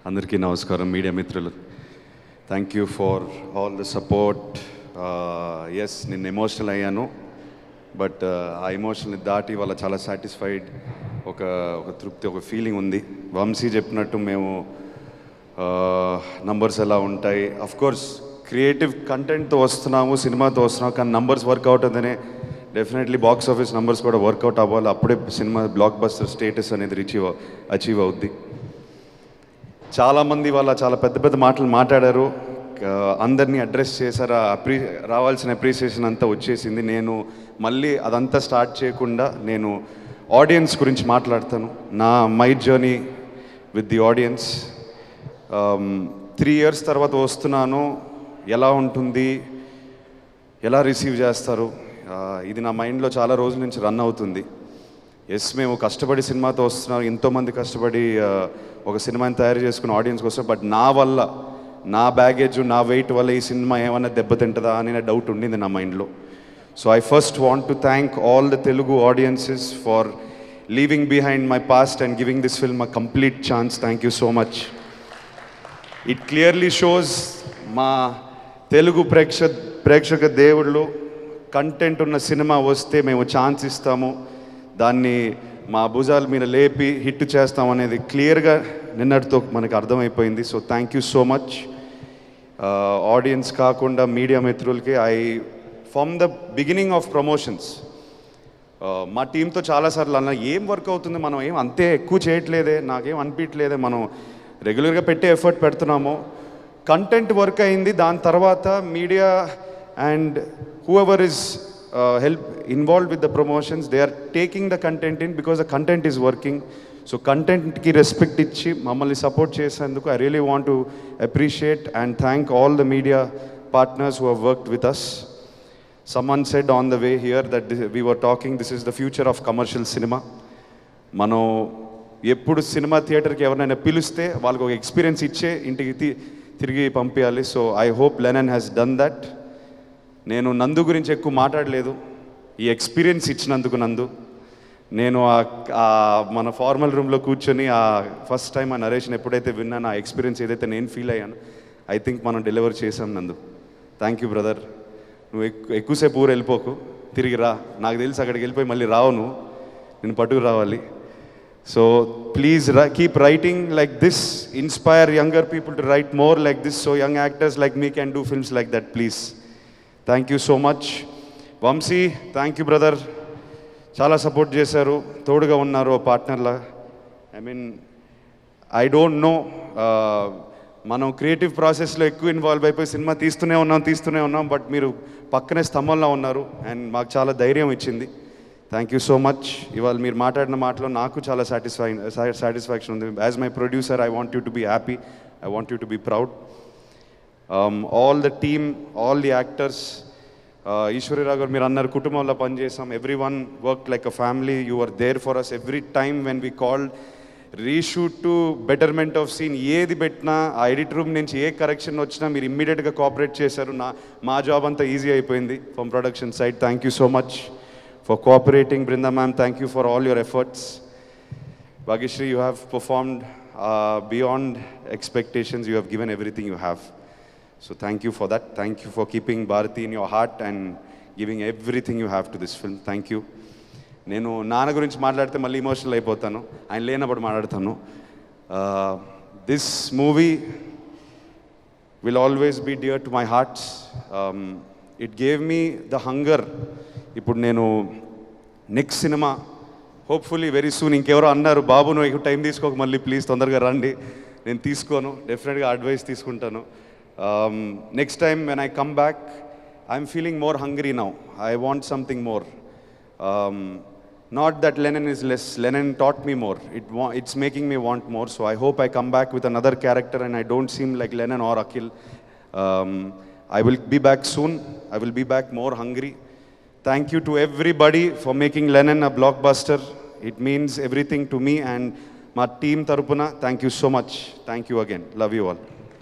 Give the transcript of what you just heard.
అందరికీ నమస్కారం మీడియా మిత్రులు. Thank you for all the support. Yes, నేను ఎమోషనల్ అయ్యాను, బట్ ఆ ఎమోషన్ని దాటి వాళ్ళ చాలా సాటిస్ఫైడ్, ఒక తృప్తి, ఒక ఫీలింగ్ ఉంది. వంశీ చెప్పినట్టు మేము నంబర్స్ ఎలా ఉంటాయి, అఫ్కోర్స్ క్రియేటివ్ కంటెంట్తో వస్తున్నాము, సినిమాతో వస్తున్నాము, కానీ నంబర్స్ వర్కౌట్ అవుతుందనే డెఫినెట్లీ బాక్స్ ఆఫీస్ నంబర్స్ కూడా వర్కౌట్ అవ్వాలి. అప్పుడే సినిమా బ్లాక్ బస్టర్ స్టేటస్ అనేది అచీవ్ అవుద్ది. చాలామంది వాళ్ళ చాలా పెద్ద పెద్ద మాటలు మాట్లాడారు, అందరినీ అడ్రస్ చేశారు, రావాల్సిన అప్రిసియేషన్ అంతా వచ్చేసింది. నేను మళ్ళీ అదంతా స్టార్ట్ చేయకుండా నేను ఆడియన్స్ గురించి మాట్లాడతాను. My journey with the audience. 3 years తర్వాత వస్తున్నాను, ఎలా ఉంటుంది, ఎలా రిసీవ్ చేస్తారు, ఇది నా మైండ్లో చాలా రోజుల నుంచి రన్ అవుతుంది. ఎస్, మేము కష్టపడి సినిమాతో వస్తున్నాం, ఎంతోమంది కష్టపడి ఒక సినిమాని తయారు చేసుకుని ఆడియన్స్కి వస్తాం, బట్ నా వల్ల, నా బ్యాగేజ్, నా వెయిట్ వల్ల ఈ సినిమా ఏమైనా దెబ్బతింటుందా అనే డౌట్ ఉండింది నా మైండ్లో. So I first want to thank all the Telugu audiences for leaving behind my past and giving this film a complete chance. Thank you so much. It clearly shows మా తెలుగు ప్రేక్షక దేవుళ్ళు, కంటెంట్ ఉన్న cinema వస్తే మేము chance ఇస్తాము, దాన్ని మా భుజాల మీద లేపి హిట్ చేస్తాం అనేది క్లియర్గా నిన్నటితో మనకు అర్థమైపోయింది. So thank you so much. Audience కాకుండా మీడియా మిత్రులకి, from the beginning of promotions మా టీంతో చాలాసార్లు అన్న, ఏం వర్క్ అవుతుంది, మనం ఏం అంతే ఎక్కువ చేయట్లేదే, నాకేం అనిపించలేదే, మనం రెగ్యులర్గా పెట్టే ఎఫర్ట్ పెడుతున్నాము, కంటెంట్ వర్క్ అయింది. దాని తర్వాత media and whoever is involved with the promotions, they are taking the content in because the content is working. So content ki respect ichi mammalni support chesanduku I really want to appreciate and thank all the media partners who have worked with us. Someone said on the way here that we were talking, this is the future of commercial cinema. మనం ఎప్పుడు cinema థియేటర్కి ఎవరైనా పిలిస్తే వాళ్ళకి ఒక experience ఇచ్చే ఇంటికి తిరిగి పంపించాలి. So I hope Lennon has done that. నేను నందు గురించి ఎక్కువ మాట్లాడలేదు, ఈ ఎక్స్పీరియన్స్ ఇచ్చినందుకు నందు. నేను మన ఫార్మల్ రూమ్లో కూర్చొని ఫస్ట్ టైం ఆ నరేషన్ ఎప్పుడైతే విన్నాను, ఆ ఎక్స్పీరియన్స్ ఏదైతే నేను ఫీల్ అయ్యాను, ఐ థింక్ మనం డెలివర్ చేసాం నందు. Thank you brother. నువ్వు ఎక్కువసేపు ఊరు వెళ్ళిపోకు, తిరిగి రా. నాకు తెలిసి అక్కడికి వెళ్ళిపోయి మళ్ళీ రావు, నేను పట్టుకు రావాలి. So please keep writing like this, inspire younger people to write more like this, so young actors like me can do films like that please. Thank you so much. Vamshi, thank you brother, చాలా support చేశారు, తోడుగా ఉన్నారు పార్ట్నర్లా. I don't know, మనం creative ప్రాసెస్లో ఎక్కువ involve అయిపోయి cinema తీస్తూనే ఉన్నాం, బట్ మీరు పక్కనే స్తంభంలో ఉన్నారు అండ్ మాకు చాలా ధైర్యం ఇచ్చింది. Thank you so much. ఇవాళ మీరు మాట్లాడిన మాటలో నాకు చాలా సాటిస్ఫాక్షన్ ఉంది. As my producer I want you to be happy, I want you to be proud. All the team, all the actors, Eshwari Rao గారు మీరు అన్నారు కుటుంబంలో పనిచేసాం, every one work like a family. You are there for us every time when we called, reshoot to betterment of scene, ఏది పెట్టినా ఆ edit room నుంచి ఏ correction వచ్చినా మీరు ఇమ్మీడియట్గా కోఆపరేట్ చేశారు. మా జాబ్ అంతా ఈజీ అయిపోయింది from production side. Thank you so much for cooperating. Brinda ma'am, thank you for all your efforts. Bhagyashree, you have performed beyond expectations. You have given everything you have. So thank you for that. Thank you for keeping Bharati in your heart and giving everything you have to this film. Thank you. నేను నాన్న గురించి మాట్లాడితే మళ్ళీ emotional అయిపోతాను, ఆయన లేనప్పుడు మాట్లాడతాను. This movie will always be dear to my hearts. It gave me the hunger. ఇప్పుడు నేను నెక్స్ట్ సినిమా హోప్ఫుల్లీ వెరీ సూన్, ఇంకెవరో అన్నారు బాబు నువ్వు ఎక్కువ టైం తీసుకోక, మళ్ళీ ప్లీజ్ తొందరగా రండి. నేను తీసుకోను, డెఫినెట్గా అడ్వైస్ తీసుకుంటాను. Next time when I come back, I'm feeling more hungry now. I want something more. Not that Lennon is less. Lennon taught me more. It's making me want more. So I hope I come back with another character and I don't seem like Lennon or Akhil. I will be back soon. I will be back more hungry. Thank you to everybody for making Lennon a blockbuster. It means everything to me and my team tarupuna. Thank you so much. Thank you again. Love you all.